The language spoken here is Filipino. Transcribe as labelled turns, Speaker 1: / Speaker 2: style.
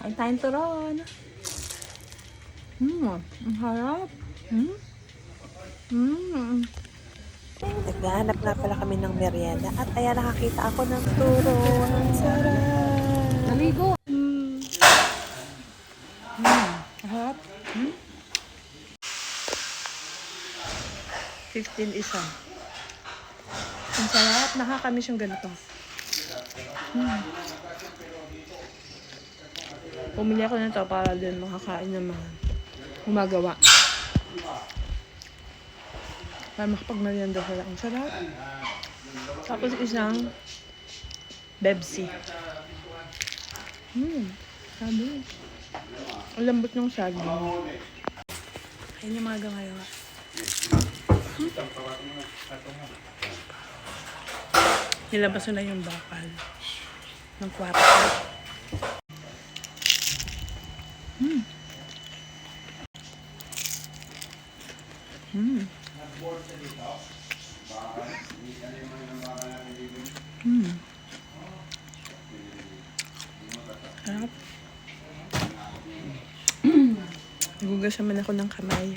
Speaker 1: Kain tayong turon. Ang harap.
Speaker 2: Naghahanap nga pala kami ng merienda at ayan nakakita ako ng turon. Ang sarap!
Speaker 1: Naligo. Harap. 15 isa. Ang sarap. Nakakamiss yung ganito. Pumili ako nito para din makakain ng mga gumagawa. Para makapag-merienda sila. Ang sarap. Tapos isang Bebsi. Sabi. Ang lambot ng saging. Ayan yung mga gumagawa. Nilabas na yung bakal ng kwarto. Sarap. Nagugas naman ako ng kamay.